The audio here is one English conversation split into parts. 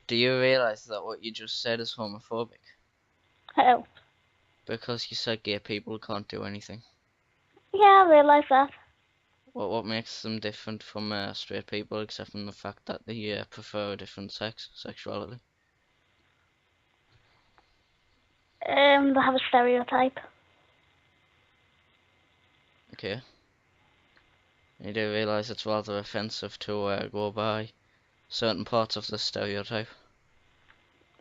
Do you realise that what you just said is homophobic? How? Because you said gay people can't do anything. Yeah, I realise that. What makes them different from straight people, except from the fact that they prefer a different sexuality? They have a stereotype. Okay. You do realise it's rather offensive to go by certain parts of the stereotype.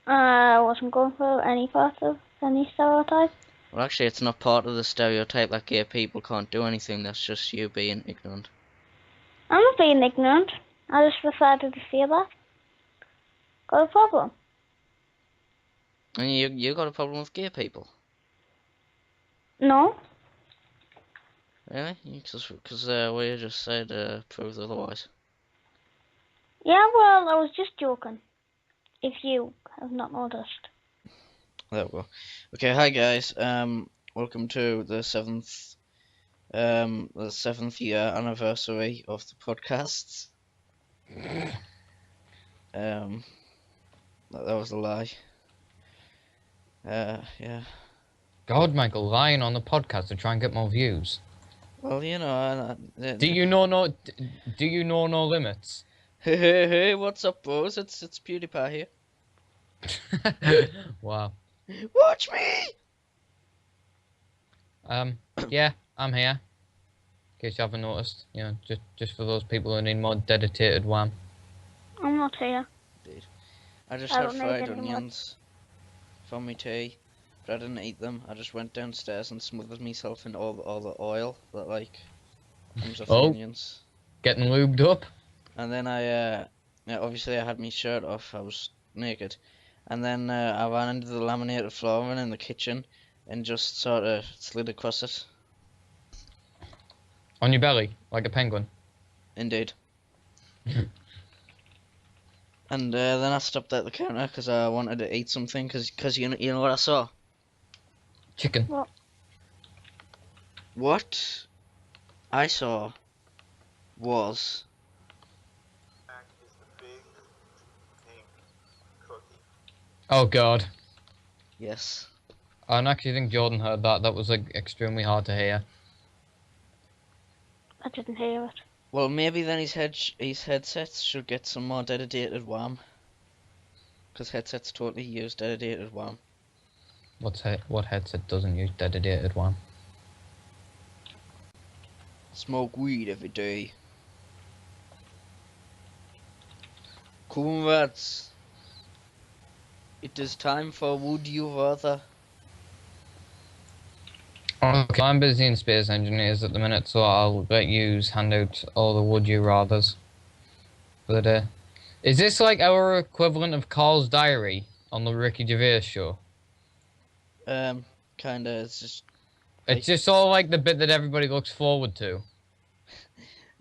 I wasn't going for any part of any stereotype. Well, actually, it's not part of the stereotype that gay people can't do anything. That's just you being ignorant. I'm not being ignorant. I just decided to say that. Got a problem. And you got a problem with gay people? No. Really? Because what you just said proves otherwise. Yeah, well, I was just joking. If you have not noticed. There we go. Okay, hi guys. Welcome to the seventh year anniversary of the podcasts. That was a lie. Yeah. God, Michael, lying on the podcast to try and get more views. Well, you know. Do you know no limits? Hey, what's up, bros? It's PewDiePie here. Wow. Watch me! Yeah, I'm here. In case you haven't noticed, you know, just for those people who need more dedicated wham. I'm not here. Indeed. I just I had don't need fried any onions from my tea, but I didn't eat them. I just went downstairs and smothered myself in all the oil that comes off the onions. Getting lubed up. And then obviously I had my shirt off. I was naked, and then I ran into the laminated flooring in the kitchen and just sort of slid across it. On your belly, like a penguin. Indeed. And then I stopped at the counter because I wanted to eat something. Because you know what I saw? Chicken. What? What I saw was Oh God. yes. I don't actually think Jordan heard that. That was like extremely hard to hear. I didn't hear it. Well, maybe then his headsets should get some more dedicated WAM. Because headsets totally use dedicated WAM. What headset doesn't use dedicated one? Smoke weed every day. Comrades, it is time for Would You Rather. Okay, I'm busy in Space Engineers at the minute, so I'll let you hand out all the Would You Rathers for the day. Is this like our equivalent of Carl's Diary on the Ricky Gervais show? Kinda, it's just... It's just all like the bit that everybody looks forward to.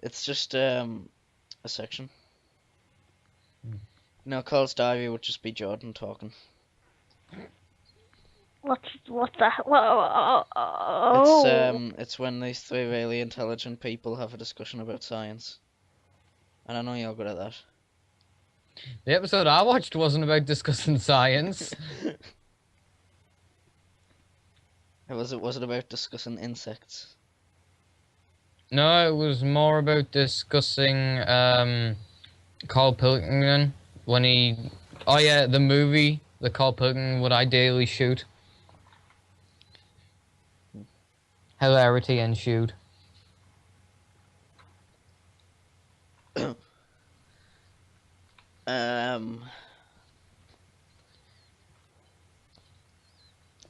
It's just, a section. No, Carl's Diary would just be Jordan talking. What the... Whoa. It's when these three really intelligent people have a discussion about science. And I know you're good at that. The episode I watched wasn't about discussing science. Was it about discussing insects? No, it was more about discussing Carl Pilkington when he... Oh yeah, the movie that Carl Pilkington would ideally shoot. Hilarity ensued.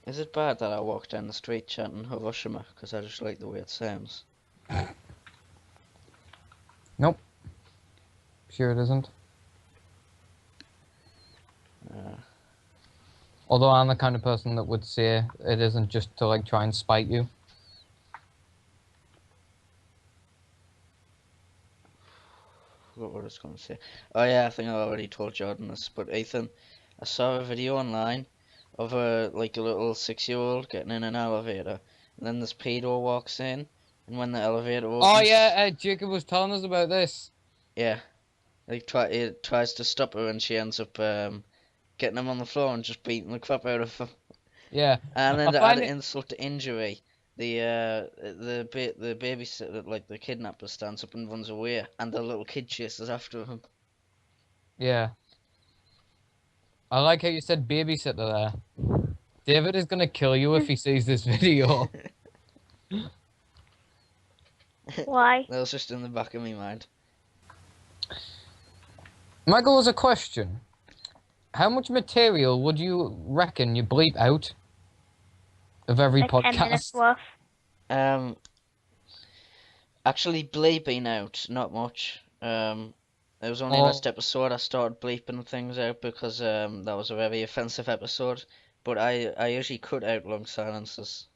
Is it bad that I walk down the street chanting Hiroshima because I just like the way it sounds? Nope. Sure it isn't. Although I'm the kind of person that would say it isn't just to like try and spite you. What was I going to say? Oh yeah, I think I already told Jordan this, but Ethan, I saw a video online of a little 6-year-old getting in an elevator, and then this pedo walks in, and when the elevator opens... Oh yeah, Jacob was telling us about this. Yeah. Like it tries to stop her, and she ends up getting him on the floor and just beating the crap out of him. Yeah, And then I to add find it. insult to injury, the babysitter, like the kidnapper, stands up and runs away, and the little kid chases after him. Yeah, I like how you said babysitter there. David is gonna kill you if he sees this video. Why? That was just in the back of my mind. Michael, has a question. How much material would you reckon you bleep out of every Like 10 minutes podcast? worth. Actually bleeping out, not much. It was only last episode I started bleeping things out because that was a very offensive episode. But I usually cut out long silences.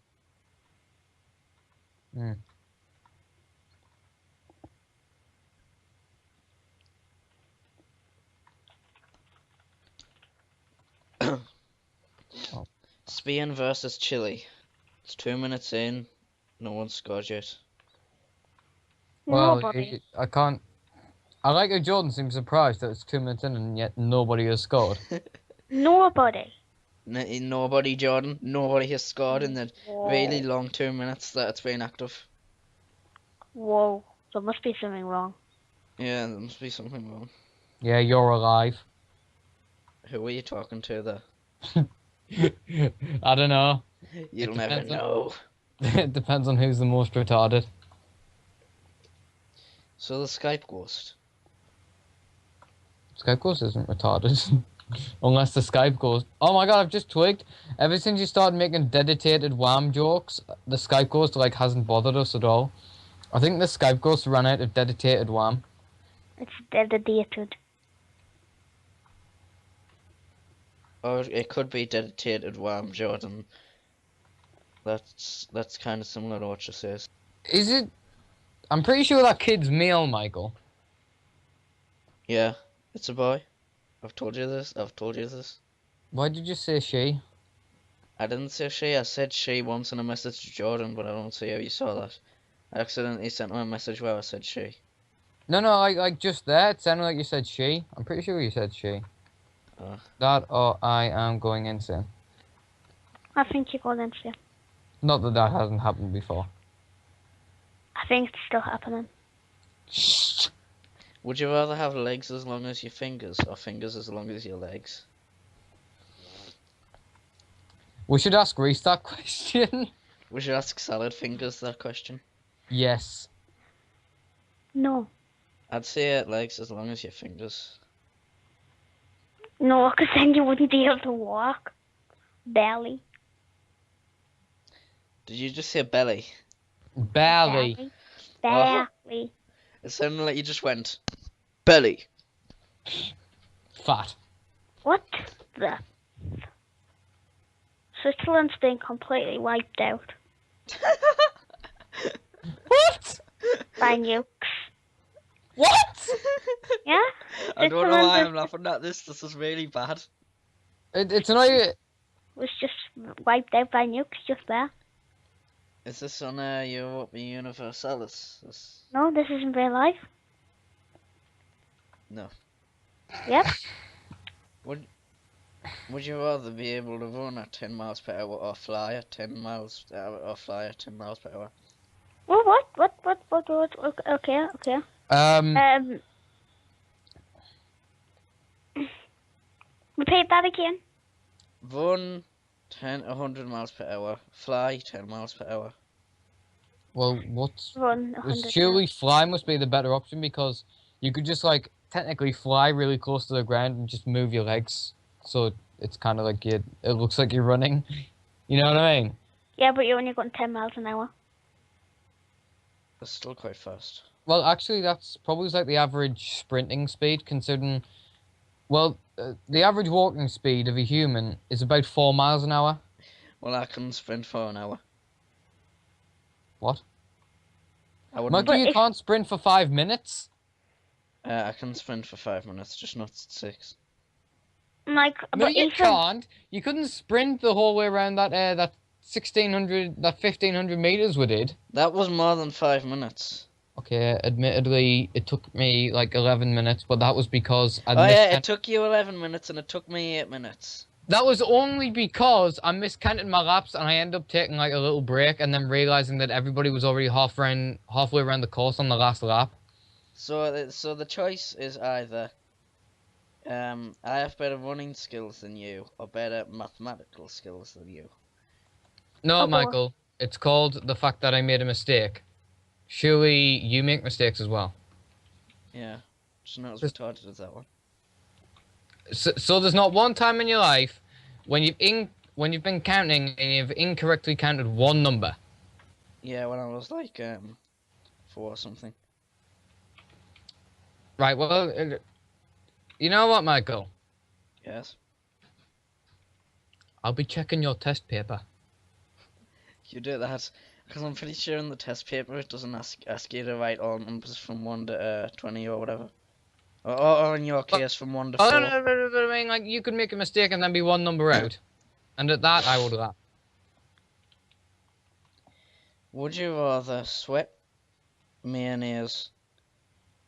Hmm. Spain versus Chile. It's 2 minutes in. No one's scored yet. Well, Nobody. I can't. I like how Jordan seems surprised that it's 2 minutes in and yet nobody has scored. Nobody. Nobody, Jordan. Nobody has scored in the really Whoa. long 2 minutes that it's been active. Whoa. There must be something wrong. Yeah, there must be something wrong. Yeah, you're alive. Who are you talking to there? I don't know. You'll It never depends on- know. It depends on who's the most retarded. So the Skype ghost. Skype Ghost isn't retarded. Unless the Skype Ghost. Oh my god, I've just twigged. Ever since you started making dedicated Wham jokes, the Skype Ghost like hasn't bothered us at all. I think the Skype Ghost ran out of dedicated Wham. It's dedicated. Or it could be dedicated Wham, Jordan. That's kind of similar to what you says. Is it? I'm pretty sure that kid's male, Michael. Yeah, it's a boy. I've told you this. I've told you this. Why did you say she? I didn't say she. I said she once in a message to Jordan, but I don't see how you saw that. I accidentally sent him a message where I said she. No, like just there. It sounded like you said she. I'm pretty sure you said she. That or I am going insane. I think you're going insane. Not that that hasn't happened before. I think it's still happening. Would you rather have legs as long as your fingers, or fingers as long as your legs? We should ask Reese that question. We should ask Salad Fingers that question. Yes. No. I'd say legs as long as your fingers. No, because then you wouldn't be able to walk. Barely. Did you just say belly? Barely. Barely. It sounded like you just went belly. Fat. What the? Switzerland's been completely wiped out What? by nukes. What? Yeah? I don't know why Switzerland I'm laughing at this. This is really bad. It's not even... was just wiped out by nukes just there. Is this on Europa Universalis? No, this isn't real life. No. Yep. Would you rather be able to run at 10 miles per hour or fly at 10 miles per hour or fly at 10 miles per hour? Well, what? Okay. Repeat that again. Run 100 miles per hour, fly 10 miles per hour. Well, what's... Run 100 Surely fly must be the better option because you could just, like, technically fly really close to the ground and just move your legs. So it's kind of like it looks like you're running. You know what I mean? Yeah, but you're only going 10 miles an hour. That's still quite fast. Well, actually, that's probably like the average sprinting speed, considering... Well, the average walking speed of a human is about 4 miles an hour. Well, I can sprint for an hour. What? I wouldn't. Michael, you can't sprint for 5 minutes? I can sprint for 5 minutes, just not 6. Like, No, but you even, can't. You couldn't sprint the whole way around that 1,600, that 1,500 meters we did. That was more than 5 minutes. Okay, admittedly, it took me like 11 minutes, but that was because I Oh yeah, it miscounted. took you 11 minutes and it took me 8 minutes. That was only because I miscounted my laps and I ended up taking like a little break and then realizing that everybody was already halfway around the course on the last lap. So the choice is either I have better running skills than you or better mathematical skills than you. No, Oh, boy. Michael, it's called the fact that I made a mistake. Surely you make mistakes as well. Yeah, just not as Just- retarded as that one. So there's not one time in your life when you've been counting and you've incorrectly counted one number. Yeah, when I was like 4 or something. Right, well, you know what, Michael? Yes. I'll be checking your test paper. You do that because I'm pretty sure in the test paper it doesn't ask you to write all numbers from 1 to 20 or whatever. Or in your case from 1 to Oh, 4. no, I mean, like, you could make a mistake and then be one number out. And at that, I would laugh. Would you rather sweat mayonnaise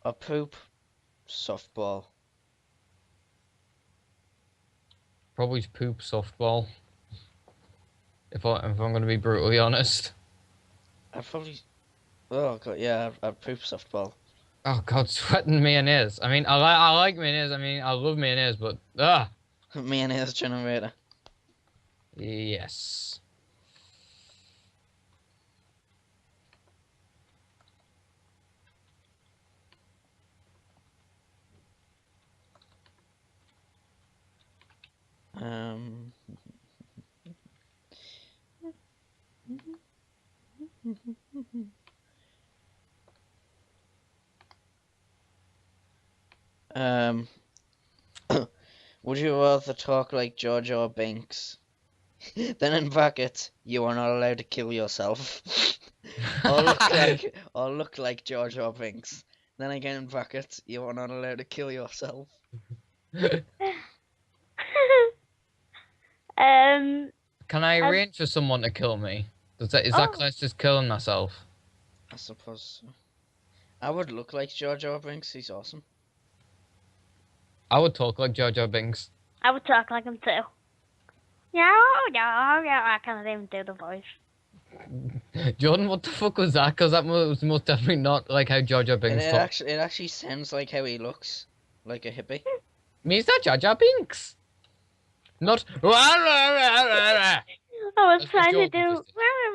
or poop softball? Probably poop softball. If I'm going to be brutally honest. I'd probably. Oh god, yeah, I'd poop softball. Oh, God, sweating mayonnaise. I mean, I like mayonnaise. I mean, I love mayonnaise, but, Mayonnaise generator. Yes. Um. um. Would you rather talk like Jar Jar Binks? Then in brackets, you are not allowed to kill yourself. or look like Jar Jar Binks. Then again in brackets, you are not allowed to kill yourself. Can I arrange for someone to kill me? Is that classed as killing myself? I suppose so. I would look like Jar Jar Binks. He's awesome. I would talk like Jar Jar Binks. I would talk like him too. Yeah, I can't even do the voice. Jordan, what the fuck was that? Because that was most definitely not like how Jar Jar Binks talks. It actually sounds like how he looks, like a hippie. Means that Jar Jar Binks. Not. I was That's trying to Jordan do. just did.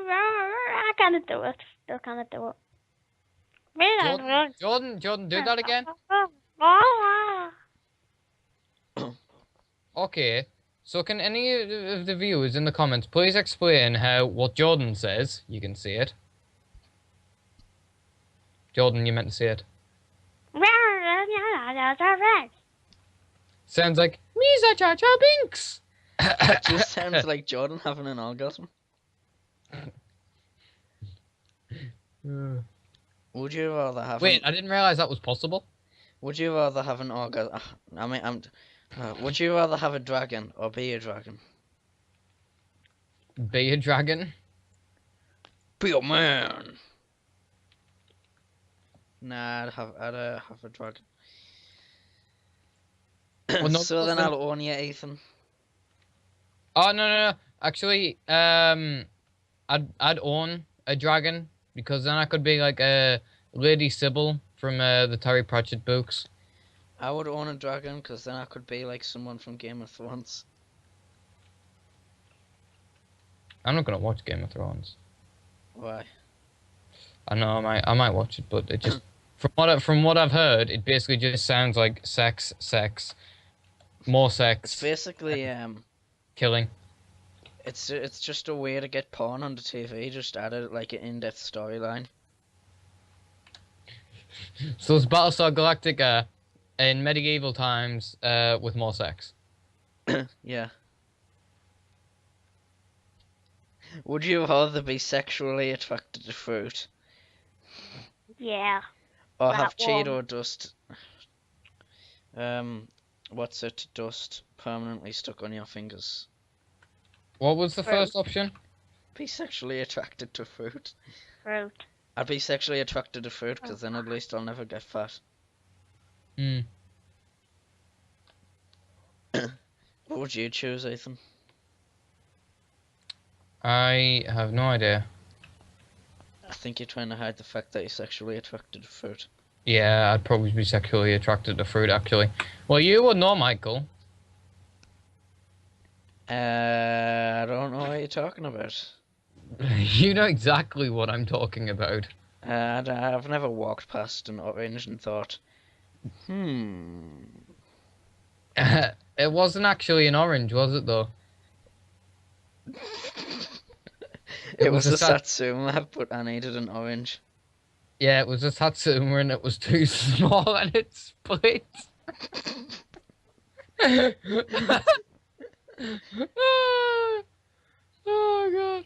I can't do it. Still can't do it. Jordan, do that again. Okay. So can any of the viewers in the comments please explain how what Jordan says? You can see it. Jordan, you meant to say it. Sounds like Misa Jar Jar Binks. It just sounds like Jordan having an orgasm. Would you rather have? Wait, I didn't realize that was possible. Would you rather have an orgasm? Would you rather have a dragon or be a dragon? Be a dragon. Be a man. Nah, I'd have a dragon. Well, no, So then I'll own you, Ethan. Oh no. Actually, I'd own a dragon because then I could be like a Lady Sybil from the Terry Pratchett books. I would own a dragon because then I could be like someone from Game of Thrones. I'm not gonna watch Game of Thrones. Why? I know I might watch it, but it just from what I've heard, it basically just sounds like sex, more sex. It's basically killing. It's just a way to get porn on the TV. Just added like an in-depth storyline. So it's Battlestar Galactica in medieval times with more sex. Yeah. Would you rather be sexually attracted to fruit Yeah. or That have one. Cheeto dust? What's it? Dust permanently stuck on your fingers. What was the Fruit. first option? Be sexually attracted to fruit. Fruit. I'd be sexually attracted to fruit, because then at least I'll never get fat. Hmm. What would you choose, Ethan? I have no idea. I think you're trying to hide the fact that you're sexually attracted to fruit. Yeah, I'd probably be sexually attracted to fruit, actually. Well, you would know, Michael. I don't know what you're talking about. You know exactly what I'm talking about. I've never walked past an orange and thought, It wasn't actually an orange, was it, though? It was a sat- Satsuma, but I needed an orange. Yeah, it was a Satsuma and it was too small and it split. Oh god.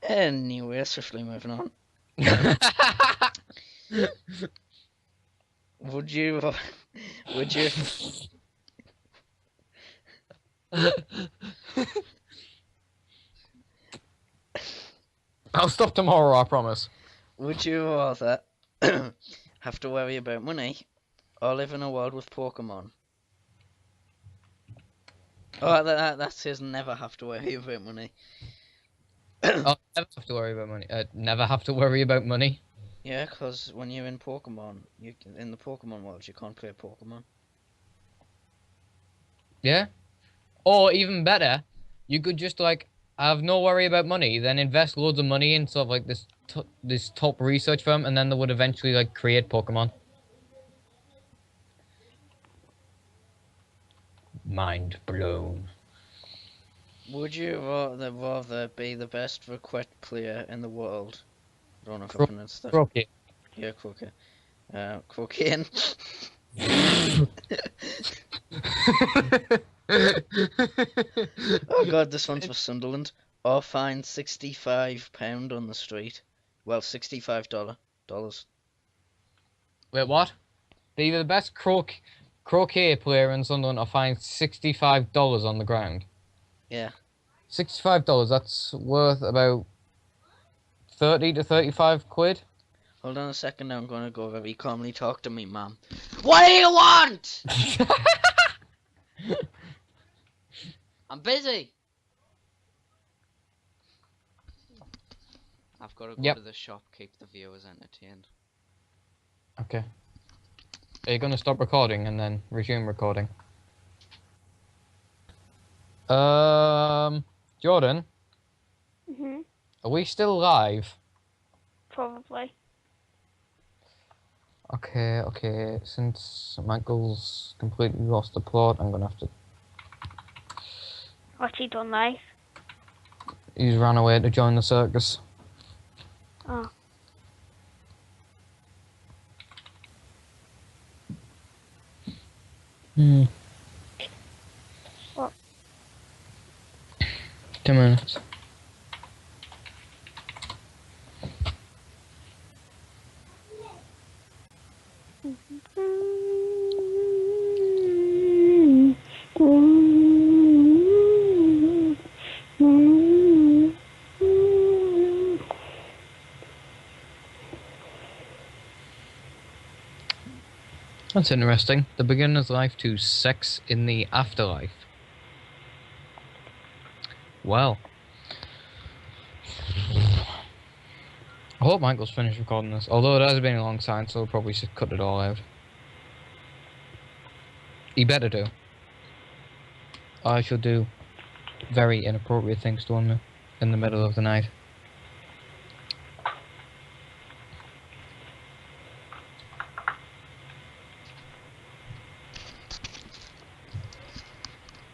Anyway, swiftly moving on. Would you? I'll stop tomorrow, I promise. Would you rather have to worry about money or live in a world with Pokemon? Oh, that says never have to worry about money. I'll never have to worry about money. Never have to worry about money. Yeah, because when you're in Pokemon, in the Pokemon world, you can't play Pokemon. Yeah. Or even better, you could just like have no worry about money, then invest loads of money in sort of like this top research firm, and then they would eventually like create Pokemon. Mind blown. Would you rather be the best Roquette player in the world? I don't know if I pronounced that. Okay. Yeah, Croquet. Cocaine. Oh god, this one's for Sunderland. Or find £65 on the street. Well, $65. Wait, what? Be the best croquet player in Sunderland or find $65 on the ground. Yeah. $65, that's worth about 30 to 35 quid. Hold on a second, now I'm gonna go very calmly. Talk to me, ma'am. What do you want? I'm busy. I've got to go to the shop, keep the viewers entertained. Okay. Are you gonna stop recording and then resume recording? Jordan, are we still live? Probably. Okay. Since Michael's completely lost the plot, I'm gonna have to. What's he done live? He's ran away to join the circus. Oh. What? 2 minutes. That's interesting. The beginner's life to sex in the afterlife. Well. I hope Michael's finished recording this. Although it has been a long time, so we'll probably should cut it all out. He better do. I shall do very inappropriate things to him in the middle of the night.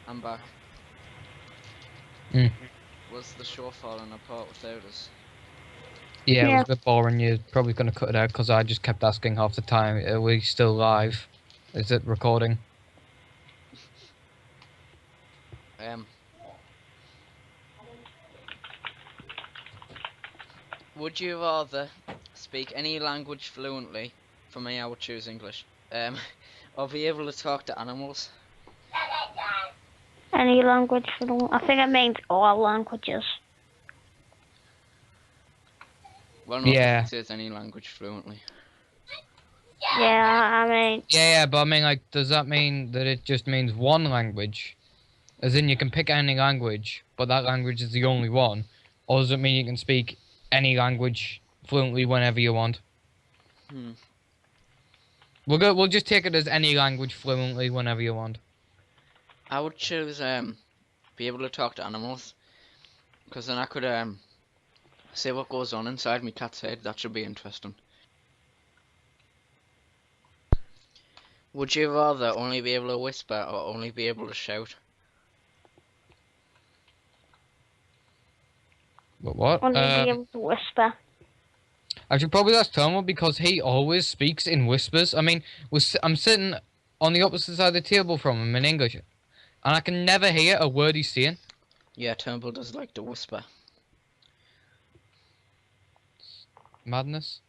I'm back. Mm. Was the show falling apart without us? Yeah, it was a bit boring. You're probably going to cut it out because I just kept asking half the time, are we still live? Is it recording? Would you rather speak any language fluently? For me, I would choose English. Or be able to talk to animals? Any language for them? I think it means all languages. Well, no, 'cause Yeah. it says any language fluently. Yeah, I mean, Yeah, but I mean, like, does that mean that it just means one language? As in, you can pick any language, but that language is the only one? Or does it mean you can speak any language fluently whenever you want? Hmm. We'll just take it as any language fluently whenever you want. I would choose be able to talk to animals, because then I could see what goes on inside my cat's head. That should be interesting. Would you rather only be able to whisper or only be able to shout? But what? only be able to whisper. I should probably ask Tomo because he always speaks in whispers. I mean, I'm sitting on the opposite side of the table from him in English, and I can never hear a word he's saying. Yeah, Turnbull does like to whisper. Madness.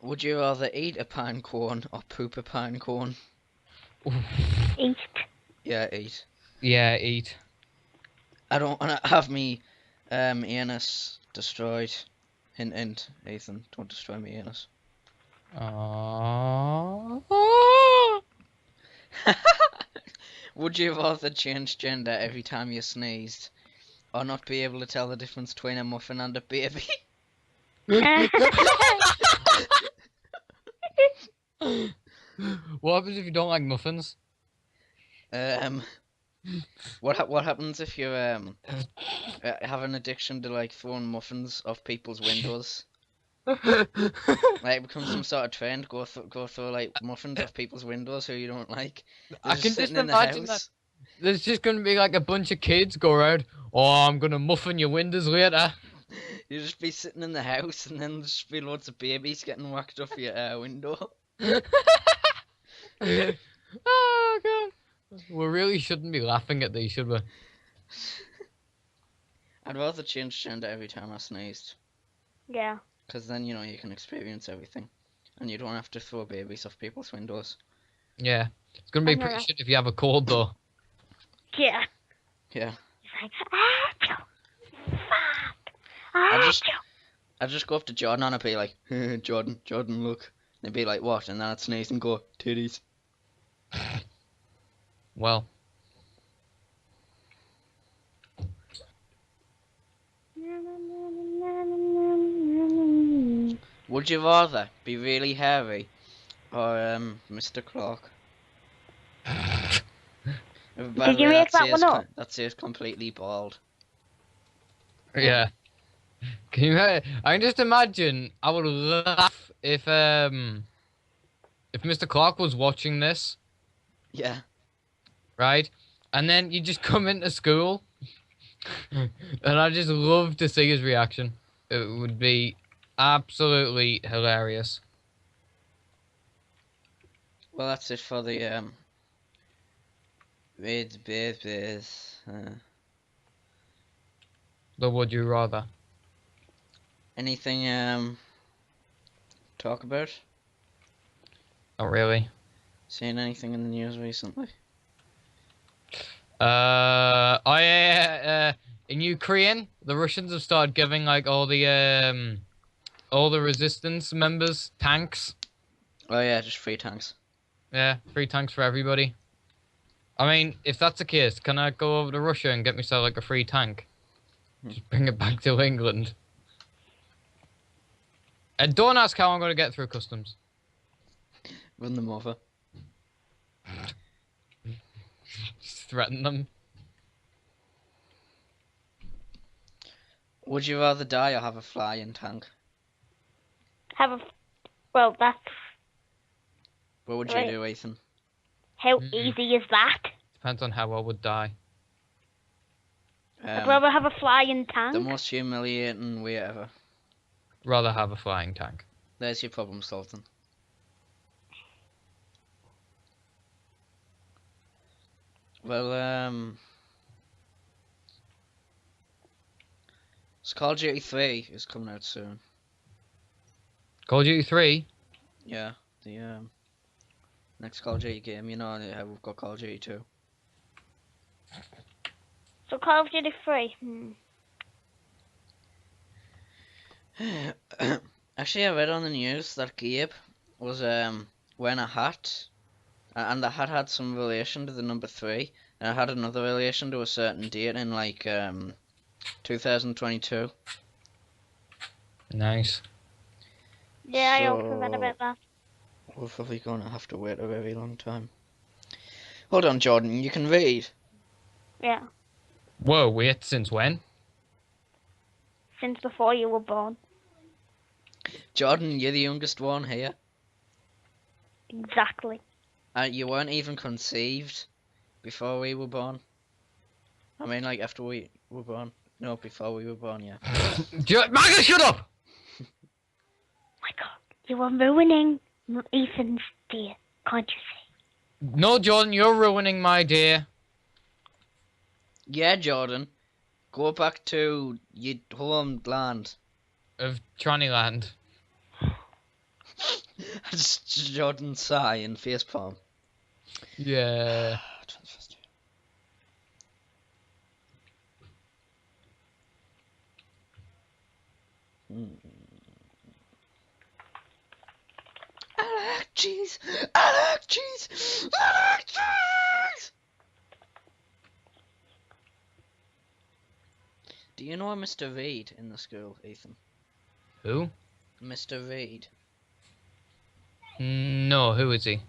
Would you rather eat a pine cone or poop a pine cone? Eat. Yeah, eat. Yeah, eat. I don't want to have me anus destroyed. Hint, hint, Ethan, don't destroy me anus. Aww. Would you rather change gender every time you sneezed, or not be able to tell the difference between a muffin and a baby? What happens if you don't like muffins? What happens if you have an addiction to like throwing muffins off people's windows? Like it becomes some sort of trend. Go throw like muffins off people's windows who you don't like. I can just sitting in the imagine that. house. There's just gonna be like a bunch of kids go around. Oh, I'm gonna muffin your windows later. You just be sitting in the house, and then there's just be loads of babies getting whacked off your window. Oh god. We really shouldn't be laughing at these, should we? I'd rather change gender every time I sneezed, Yeah. because then you know you can experience everything, and you don't have to throw babies off people's windows. Yeah. It's gonna be I'm pretty gonna- shit if you have a cold though. Yeah. Yeah. He's like, Achoo! Fuck! I'd just go up to Jordan and I'd be like, Jordan, look. And they'd be like, what? And then I'd sneeze and go, titties. Well. Would you rather be really hairy or Mr. Clark? Did you make that one up? That says completely bald. Yeah. Can you? I can just imagine. I would laugh if Mr. Clark was watching this, Yeah. right? And then you just come into school, and I just love to see his reaction. It would be absolutely hilarious. Well, that's it for the bears. The would you rather? Anything talk about? Not really. Seen anything in the news recently? In Ukraine, the Russians have started giving like all the resistance members tanks. Oh yeah, just free tanks. Yeah, free tanks for everybody. I mean, if that's the case, can I go over to Russia and get myself like a free tank? Just bring it back to England. And don't ask how I'm going to get through customs. Run them over. Just threaten them. Would you rather die or have a flying tank? Well, that's What would Right. you do, Ethan? how easy is that? Depends on how I would die. I'd rather have a flying tank. The most humiliating way ever. Rather have a flying tank. There's your problem, Sultan. Well, Call of Duty 3 is coming out soon. Call of Duty 3? Yeah, the next Call of Duty game. You know how we've got Call of Duty 2. So Call of Duty 3. Actually, I read on the news that Gabe was wearing a hat, and the hat had some relation to the number 3, and it had another relation to a certain date in like 2022. Nice. Yeah, I also read So about that. we're probably gonna have to wait a very long time. Hold on, Jordan, you can read. Yeah, Whoa, wait, since when? since before you were born. Jordan, you're the youngest one here. Exactly. You weren't even conceived before we were born. I mean, like after we were born. No, before we were born, yeah. Michael, shut up! My God, you are ruining Ethan's day, can't you see? No, Jordan, you're ruining my day. Yeah, Jordan. Go back to your homeland. Of Trannyland. Just Jordan sigh and facepalm. Yeah. I like cheese. I like cheese. I like cheese. Do you know a Mr. Reed in the school, Ethan? Who? Mr. Reed. No, who is he?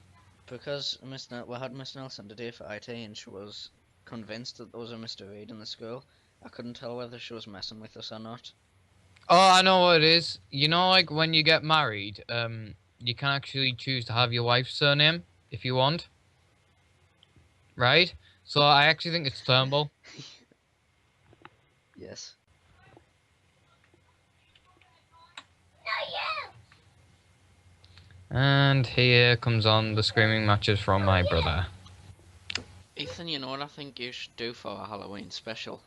Because we had Miss Nelson today for IT, and she was convinced that there was a Mr. Reed in the school. I couldn't tell whether she was messing with us or not. Oh, I know what it is. You know, like when you get married, you can actually choose to have your wife's surname if you want. Right? So I actually think it's Turnbull. Yes. And here comes on the screaming matches from my brother. Ethan, you know what I think you should do for a Halloween special?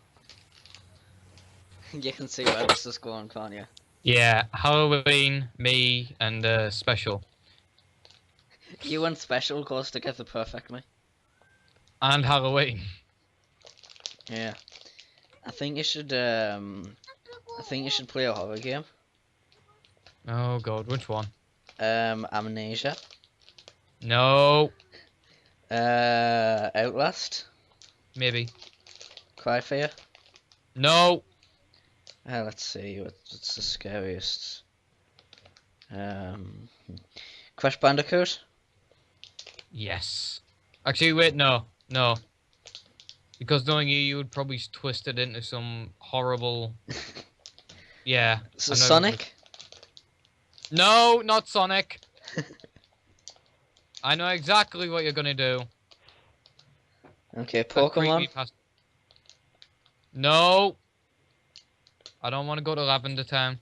You can see where this is going, can't you? Yeah, Halloween, me, and special. You and special goes together perfectly. And Halloween. Yeah. I think you should play a horror game. Oh god, which one? Amnesia. No. Outlast. Maybe. Cry Fear. No. Let's see, what's the scariest? Crash Bandicoot. Yes. Actually, wait, no. No. Because knowing you, you would probably twist it into some horrible... Yeah. So Sonic. No, not Sonic. I know exactly what you're gonna do. Okay, Pokemon. No. I don't want to go to Lavender Town.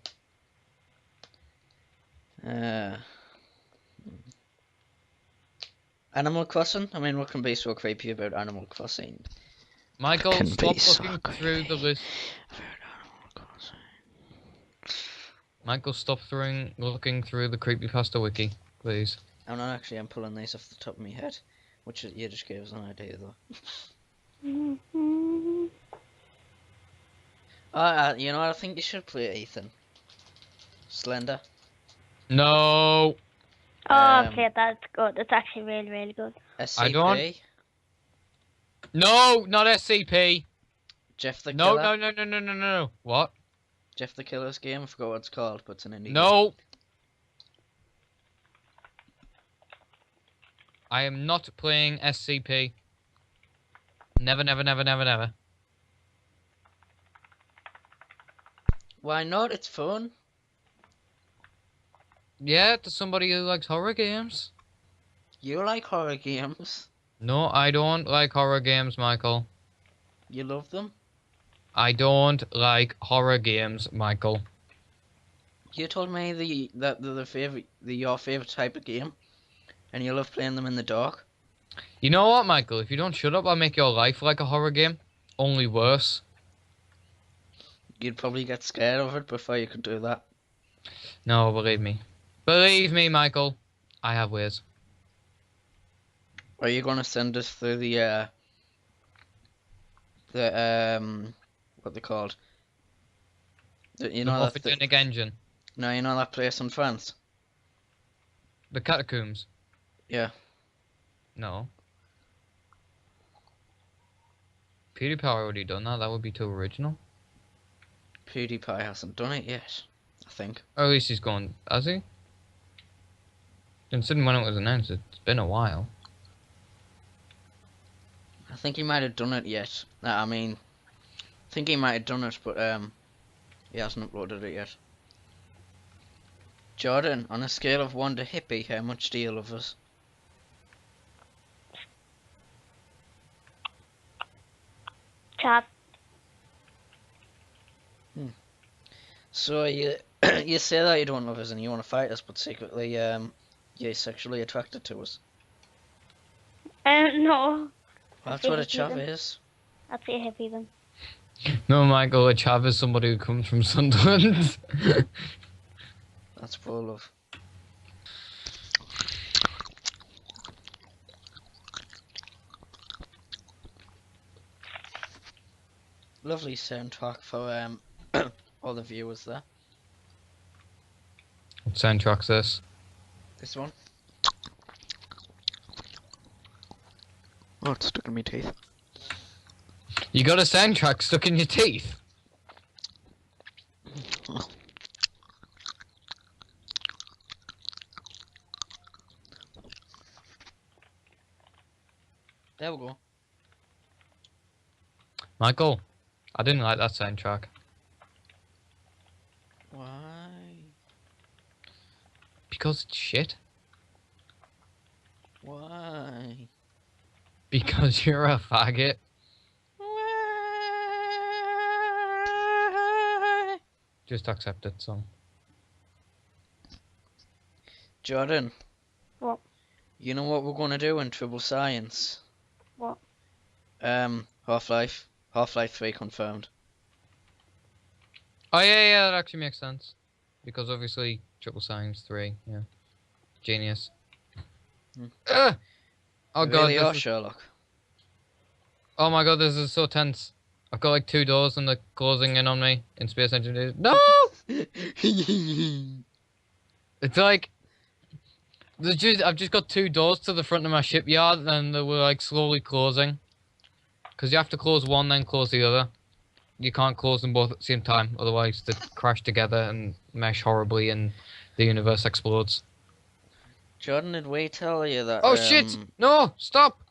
Animal Crossing? I mean, what can be so creepy about Animal Crossing? Michael, stop looking through the list. Michael, stop looking through the creepypasta wiki, please. I'm not actually, I'm pulling these off the top of my head. Which you just gave us an idea, though. You know what I think you should play, Ethan? Slender. No. Oh, okay, that's good. That's actually really, really good. SCP. I don't. No, not SCP. Jeff the No, Killer. no. What? Jeff the Killer's game. I forgot what it's called, but it's an indie game. No. I am not playing SCP. Never. Why not? It's fun. Yeah, to somebody who likes horror games. You like horror games. No, I don't like horror games, Michael. You love them. I don't like horror games, Michael. You told me that they're your favorite type of game, and you love playing them in the dark. You know what, Michael? If you don't shut up, I'll make your life like a horror game. Only worse. You'd probably get scared of it before you could do that. No, believe me. Believe me, Michael. I have ways. Are you gonna send us through the The what they called? You The know that Morphogenic engine. no, you know that place in France? The catacombs. Yeah. No. PewDiePie already done that. That would be too original. PewDiePie hasn't done it yet, I think. Or at least he's gone. Has he? Considering when it was announced, it's been a while. I think he might have done it yet. I mean, I think he might have done it, but he hasn't uploaded it yet. Jordan, on a scale of 1 to hippie, how much do you love us? Chat. So you you say that you don't love us and you want to fight us, but secretly you're sexually attracted to us. No. That's I'd what a say hippie chav then. is. I'd say hippie then. No, Michael, a chav is somebody who comes from Sunderland. That's full love. Lovely soundtrack for all the viewers there. What soundtrack's this? This one. Oh, it's stuck in my teeth. You got a soundtrack stuck in your teeth? There we go. Michael, I didn't like that soundtrack. Why? Because it's shit. Why? Because you're a faggot. Why? Just accept it, son. Jordan. What? You know what we're gonna do in Triple Science? What? Half-Life 3 confirmed. Oh yeah, that actually makes sense. Because obviously, Triple Science 3, yeah. Genius. Hmm. Oh god, Really this are, is... Sherlock. Oh my god, this is so tense. I've got like 2 doors and they're closing in on me in Space Engineers. No! It's like... I've just got 2 doors to the front of my shipyard and they were like slowly closing. Because you have to close one, then close the other. You can't close them both at the same time, otherwise they crash together and mesh horribly and the universe explodes. Jordan, did we tell you that Oh shit! No! Stop!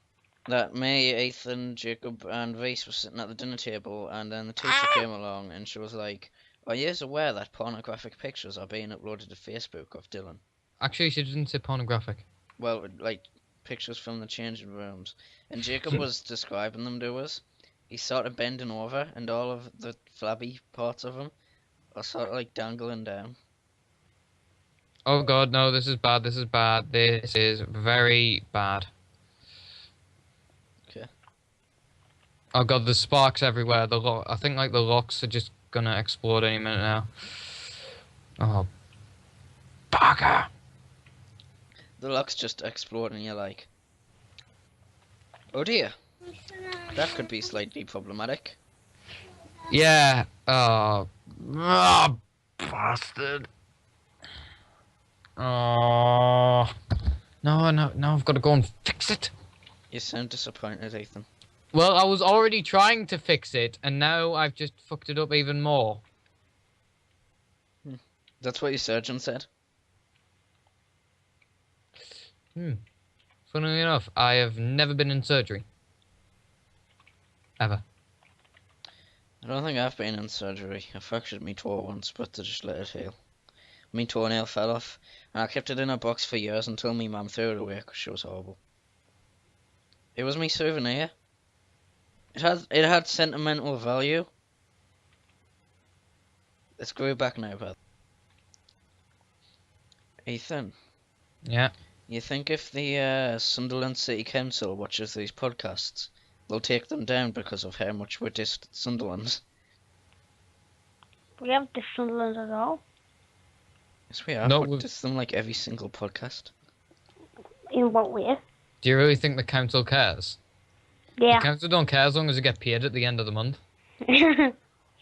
that me, Ethan, Jacob and Reese were sitting at the dinner table and then the teacher came along and she was like, "Are you aware that pornographic pictures are being uploaded to Facebook of Dylan?" Actually, she didn't say pornographic. Well, like pictures from the changing rooms. And Jacob was describing them to us. He's sort of bending over and all of the flabby parts of him are sort of like dangling down. Oh god, no, this is bad, this is bad. This is very bad. Okay. Oh god, there's sparks everywhere. I think like the locks are just gonna explode any minute now. Oh. Bugger! The lock's just exploding and you're like, oh dear. That could be slightly problematic. Yeah. Oh. Oh, bastard. Oh. No, I've got to go and fix it. You sound disappointed, Ethan. Well, I was already trying to fix it, and now I've just fucked it up even more. That's what your surgeon said. Funnily enough, I have never been in surgery. Ever. I don't think I've been in surgery. I fractured my toe once, but they just let it heal. My toenail fell off, and I kept it in a box for years until my mum threw it away because she was horrible. It was my souvenir. It had sentimental value. It's grew back now, but Ethan. Yeah. You think if the Sunderland City Council watches these podcasts, they'll take them down because of how much we dissed Sunderland? We haven't dissed Sunderland at all. Yes, we have. No, We diss them like every single podcast. In what way? Do you really think the council cares? The Yeah. council don't care as long as you get paid at the end of the month.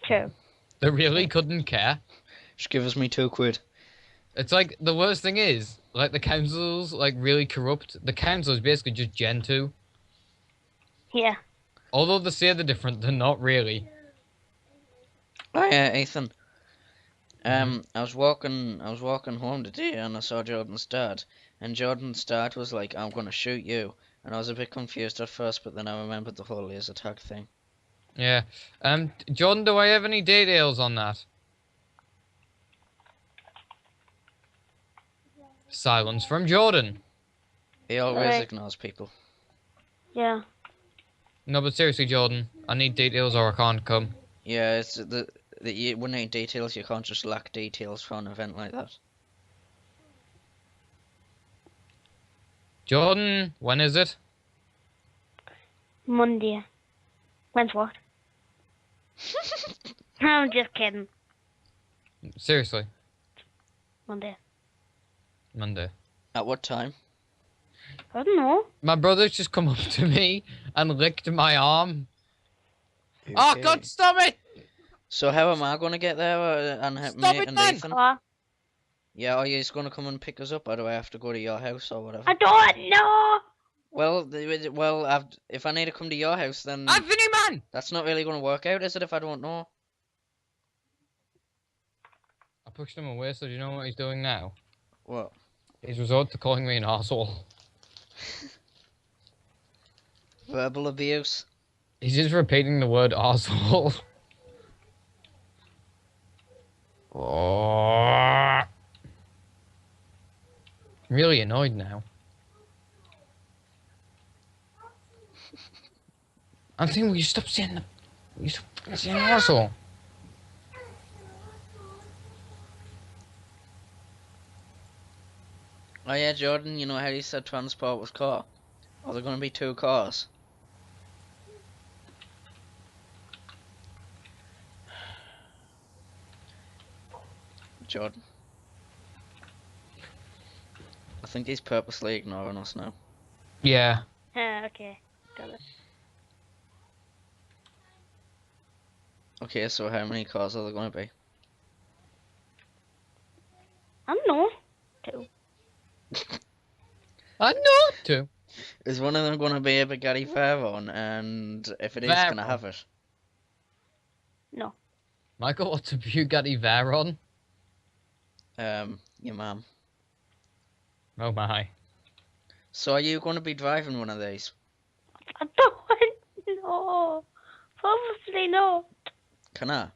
True. They really couldn't care. Just give us me £2. It's like, the worst thing is, like, the council's, like, really corrupt. The council is basically just Gen 2. Yeah. Although they say they're different, they're not really. Oh yeah, Ethan. Mhm. I was walking home today and I saw Jordan's dad, and Jordan's dad was like, "I'm gonna shoot you," and I was a bit confused at first, but then I remembered the whole laser tag thing. Yeah. Jordan, do I have any details on that? Silence from Jordan. He always Alright. ignores people. Yeah. No, but seriously, Jordan, I need details or I can't come. Yeah, it's the you when need details, you can't just lack details for an event like that. Jordan, when is it? Monday. When's what? I'm just kidding. Seriously, Monday. Monday. At what time? I don't know. My brother's just come up to me and licked my arm. Oh, Okay. God, stop it! So how am I gonna get there and Stop mate it, and man! Ethan? Car. Yeah, are you just gonna come and pick us up, or do I have to go to your house or whatever? I don't know. Well, if I need to come to your house, then Anthony, man! that's not really gonna work out, is it? If I don't know. I pushed him away, so do you know what he's doing now? What? He's resorted to calling me an arsehole. Verbal abuse. He's just repeating the word arsehole. Oh. I'm really annoyed now. Anthony, will you stop saying the... Will you stop saying arsehole? Oh yeah, Jordan, you know how you said transport was car? Are there gonna be 2 cars? Jordan. I think he's purposely ignoring us now. Yeah. Okay. Got it. Okay, so how many cars are there gonna be? I don't know. 2. I know to. Is one of them gonna be a Bugatti Veyron, and if it is, can I have it? No. Michael, what's a Bugatti Veyron? Your mum. Oh my. So are you gonna be driving one of these? I don't know. Probably no. Can I?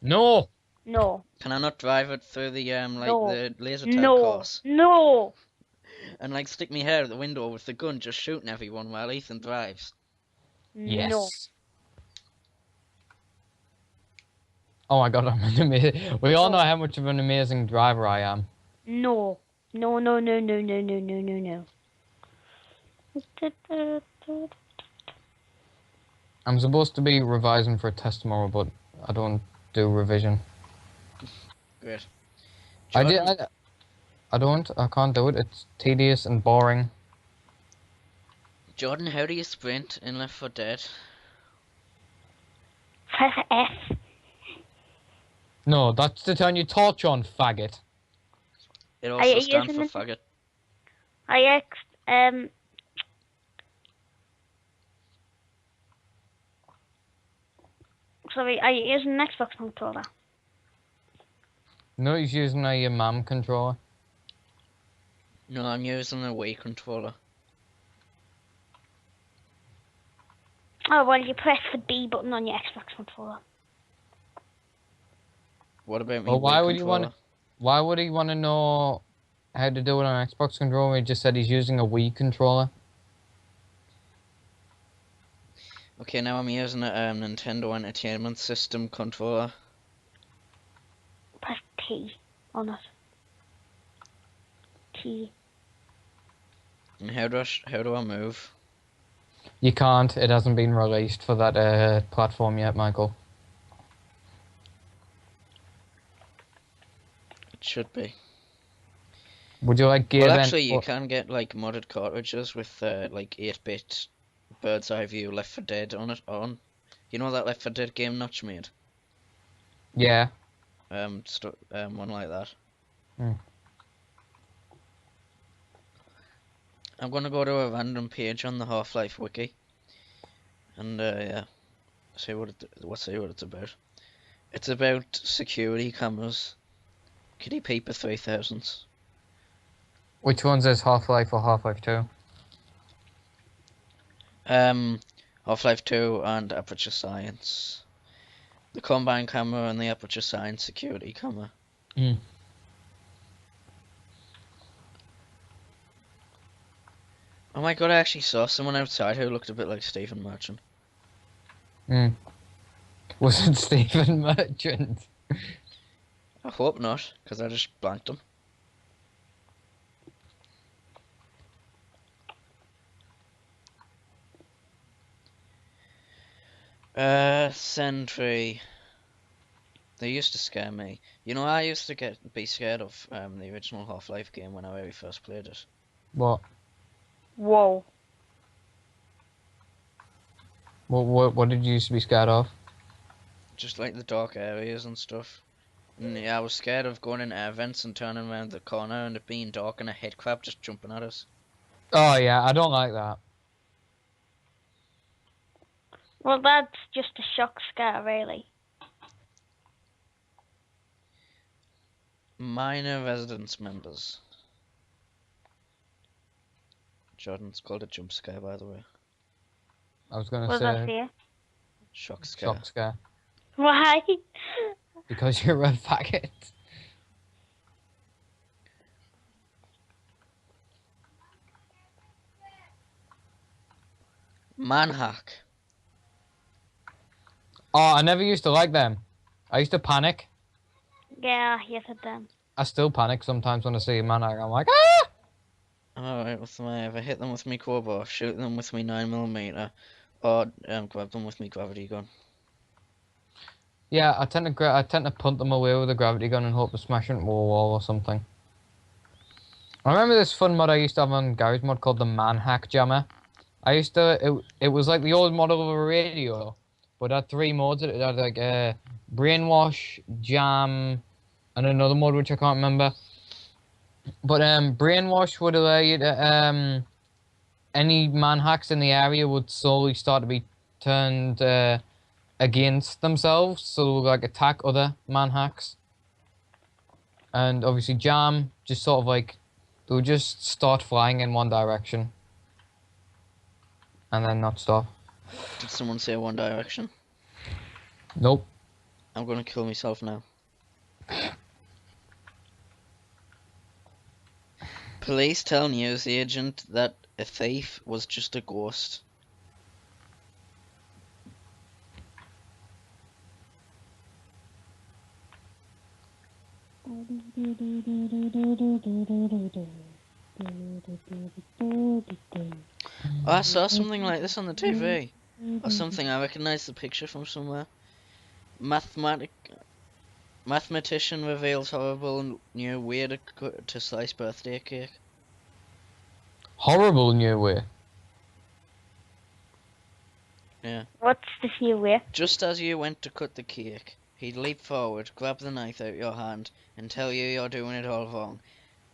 No! No. Can I not drive it through the No. the laser tag No. course? No. And like stick me hair out the window with the gun, just shooting everyone while Ethan drives? Yes. No. Oh my god, I'm an amazing... We all know how much of an amazing driver I am. No. No, no, no, no, no, no, no, no, no. I'm supposed to be revising for a test tomorrow, but I don't do revision. Great. I can't do it. It's tedious and boring. Jordan, how do you sprint in Left 4 Dead? Press F. No, that's to turn your torch on, faggot. It Are also you stands using for faggot. Sorry, are you using an Xbox controller? No, he's using a MAM controller. No, I'm using a Wii controller. Oh, well, you press the B button on your Xbox controller. What about me? Well, why Wii would you want? controller? Why would he want to know how to do it on Xbox controller? He just said he's using a Wii controller. Okay, now I'm using a Nintendo Entertainment System controller. Press T on it. T. And how do I move? You can't. It hasn't been released for that platform yet, Michael. It should be. Would you like Gear Well, then? actually, you can get like modded cartridges with like 8-bit bird's eye view Left 4 Dead on it. You know that Left 4 Dead game Notch made? Yeah. One like that. Hmm. I'm gonna go to a random page on the Half-Life wiki, and yeah, see what it's about. It's about security cameras. Kitty Paper 3000s. Which one's is Half-Life or Half-Life 2? Half-Life 2 and Aperture Science. The Combine camera and the Aperture Science security camera. Hmm. Oh my god, I actually saw someone outside who looked a bit like Stephen Merchant. Hmm. Was it Stephen Merchant? I hope not, because I just blanked him. Sentry. They used to scare me. You know, I used to be scared of the original Half-Life game when I very first played it. What? Whoa. What did you used to be scared of? Just like the dark areas and stuff. And yeah, I was scared of going in air vents and turning around the corner and it being dark and a head crab just jumping at us. Oh yeah, I don't like that. Well, that's just a shock scare, really. Minor residence members. Jordan's called a jump scare, by the way. I was gonna Was that say fear? Shock scare. shock scare. Why? Because you're a faggot. Manhack. Oh, I never used to like them. I used to panic. Yeah, I hated them. I still panic sometimes when I see a man. I'm like, ah! Alright, what's my ever hit them with me crowbar, shoot them with me 9mm, or grab them with me gravity gun. Yeah, I tend to punt them away with a gravity gun and hope to smash into a wall or something. I remember this fun mod I used to have on Garry's Mod called the Manhack Jammer. It was like the old model of a radio, but it had 3 modes. It had like brainwash, jam, and another mode which I can't remember. But brainwash would allow you to any manhacks in the area would slowly start to be turned against themselves, so they would like attack other manhacks. And obviously jam just sort of like they would just start flying in one direction and then not stop. Did someone say One Direction? Nope. I'm gonna kill myself now. Police tell news agent that a thief was just a ghost. Oh, I saw something like this on the TV. Or something, I recognise the picture from somewhere. Mathematician reveals horrible new way to slice birthday cake. Horrible new way. Yeah. What's this new way? Just as you went to cut the cake, he'd leap forward, grab the knife out your hand, and tell you you're doing it all wrong.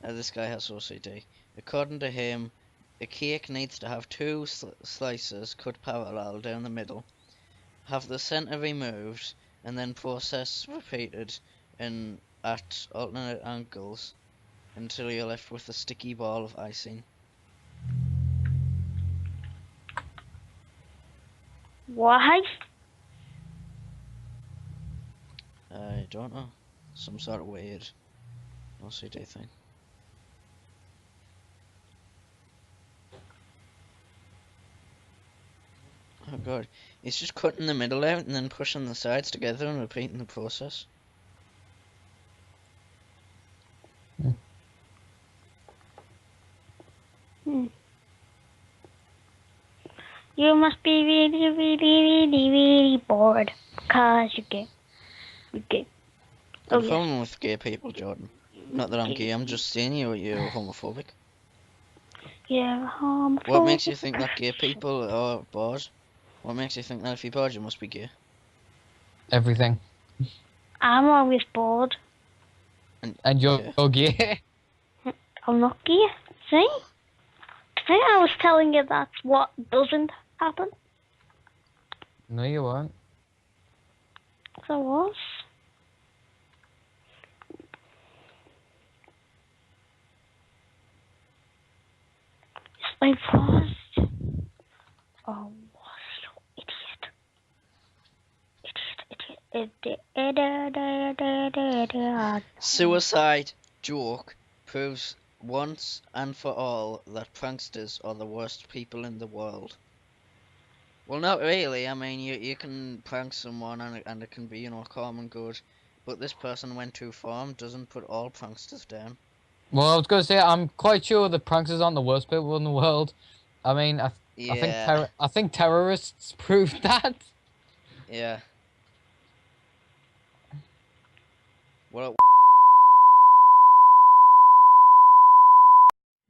This guy has OCD. According to him, a cake needs to have 2 slices cut parallel down the middle, have the centre removed, and then process repeated at alternate angles until you're left with a sticky ball of icing. Why? I don't know. Some sort of weird OCD thing. Oh god. He's just cutting the middle out and then pushing the sides together and repeating the process. You must be really, really, really, really bored. Because you're gay. You're gay. The Oh, yeah. problem with gay people, Jordan. Not that I'm gay, I'm just saying you're homophobic. Yeah, What makes you think that gay people are bored? What makes you think that if you're bored, you must be gay? Everything. I'm always bored. And you're Okay. gay. I'm not gay. See? See, I was telling you that's what doesn't happen. No, you weren't. So I was. Yes, I was. Oh, you idiot. Suicide joke proves once and for all that pranksters are the worst people in the world. Well, not really. I mean, you can prank someone and it can be, you know, calm and good. But this person went too far and doesn't put all pranksters down. Well, I was going to say, I'm quite sure the pranksters aren't the worst people in the world. I mean, I think Yeah, I think terrorists proved that. yeah. Well,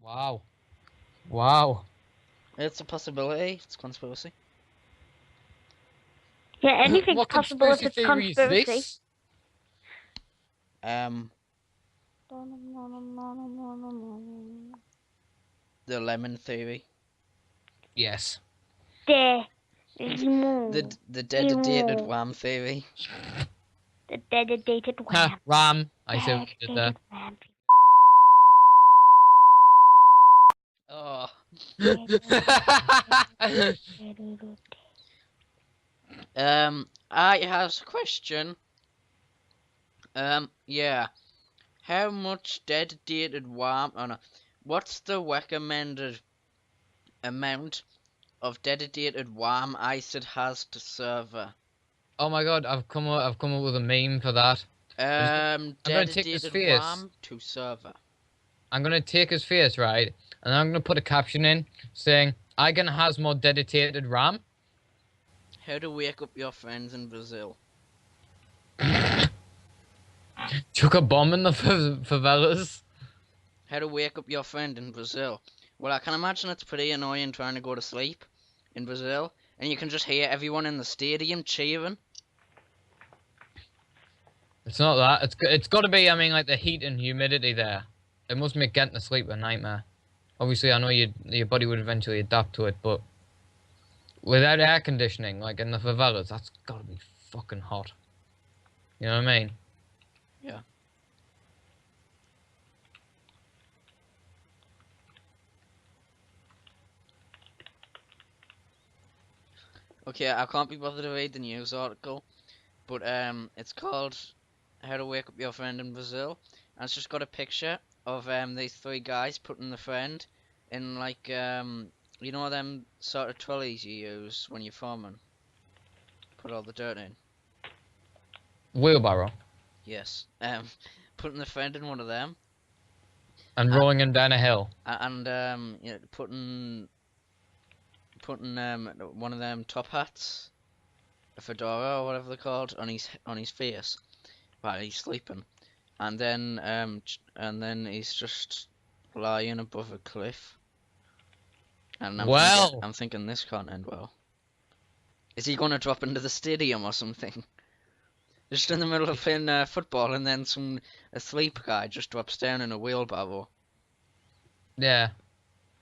Wow. Wow. it's a possibility. It's conspiracy. Yeah, anything's What possible if conspiracy it's theory is conspiracy. this? The lemon theory. Yes. The dedicated wham theory. The dedicated Ha, wham. Ram. I see what you did there. Oh. I have a question. Yeah. How much dedicated wham? Oh no. What's the recommended amount of dedicated wham ICID has to server? Oh my god, I've come up with a meme for that. I'm gonna take his Dedicated face. wham to server. I'm gonna take his face, right? And I'm gonna put a caption in saying, Igan has more dedicated RAM. How to wake up your friends in Brazil. Took a bomb in the favelas. How to wake up your friend in Brazil. Well, I can imagine it's pretty annoying trying to go to sleep in Brazil, and you can just hear everyone in the stadium cheering. It's not that. It's got to be. I mean, like the heat and humidity there. It must make getting to sleep a nightmare. Obviously, I know your body would eventually adapt to it, but without air conditioning, like in the favelas, that's got to be fucking hot. You know what I mean? Yeah. Okay, I can't be bothered to read the news article, but it's called "How to Wake Up Your Friend in Brazil," and it's just got a picture of these three guys putting the friend in like you know them sort of trolleys you use when you're farming. Put all the dirt in. Wheelbarrow. Yes. Putting the friend in one of them. And rolling him down a hill. And you know, putting one of them top hats, a fedora or whatever they're called, on his face while he's sleeping, and then he's just lying above a cliff. And I'm thinking this can't end well. Is he gonna drop into the stadium or something? Just in the middle of playing football, and then some asleep guy just drops down in a wheelbarrow. Yeah.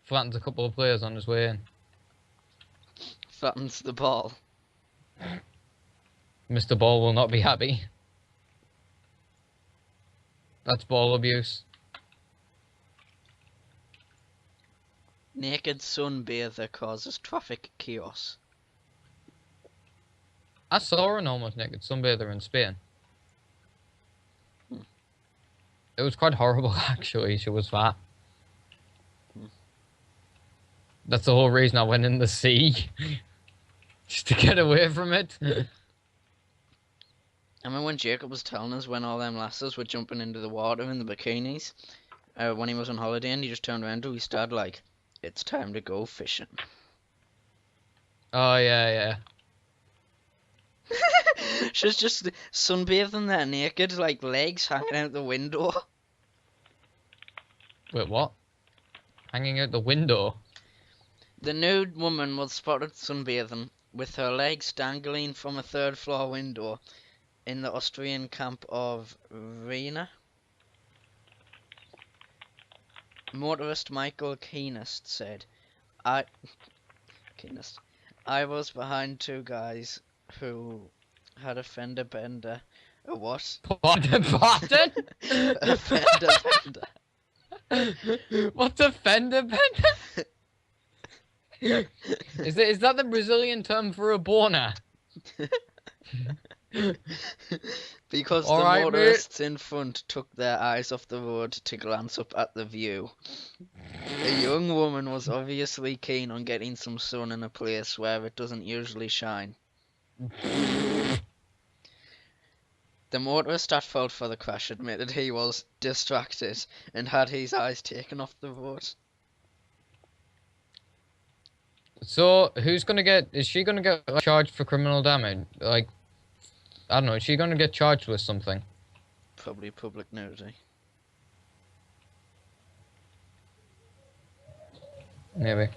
Flattens a couple of players on his way in. Flattens the ball. Mr. Ball will not be happy. That's ball abuse. Naked sunbather causes traffic chaos. I saw an almost naked sunbather in Spain. It was quite horrible, actually. She was fat. That's the whole reason I went in the sea. Just to get away from it. I remember when Jacob was telling us when all them lasses were jumping into the water in the bikinis when he was on holiday, and he just turned around to his dad like, "It's time to go fishing." Oh, yeah. She's just sunbathing there naked, like legs hanging out the window. Wait, what? Hanging out the window. The nude woman was spotted sunbathing with her legs dangling from a third-floor window in the Austrian camp of Vienna. Motorist Michael Keenest said, I was behind two guys who had a fender bender. A what? Pardon? A fender bender. What's a fender bender? Is that the Brazilian term for a boner? Because All the right, motorists in front took their eyes off the road to glance up at the view. A young woman was obviously keen on getting some sun in a place where it doesn't usually shine. The motorist at fault for the crash admitted he was distracted and had his eyes taken off the road. So who's gonna get? Is she gonna get charged for criminal damage? Like, I don't know. Is she gonna get charged with something? Probably public nudity. Maybe.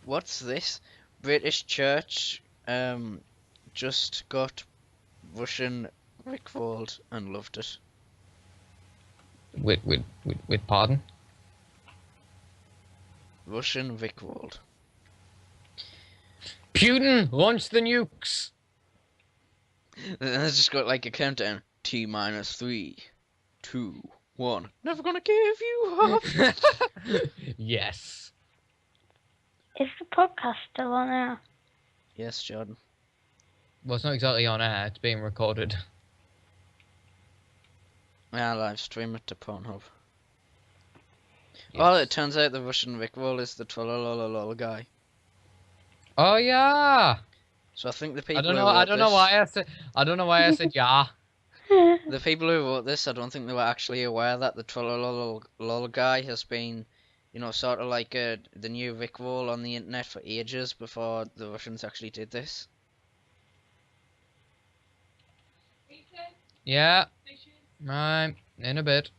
What's this? British church just got Russian rickrolled and loved it. With pardon? Russian rickrolled. Putin, launch the nukes! And it's just got like a countdown. T-3, 2, 1. Never gonna give you up. Yes. Is the podcast still on air? Yes, Jordan. Well, it's not exactly on air. It's being recorded. Yeah, live stream it to Pornhub. Yes. Well, it turns out the Russian rickroll is the trollolololol guy. Oh yeah. So I think the people I don't know why I said yeah. The people who wrote this, I don't think they were actually aware that the trollololol guy has been, you know, sort of like the new rickroll on the internet for ages before the Russians actually did this. Yeah. Right. In a bit.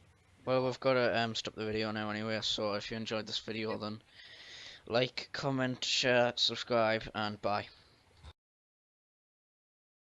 Well, we've got to stop the video now anyway, so if you enjoyed this video then like, comment, share, subscribe, and bye.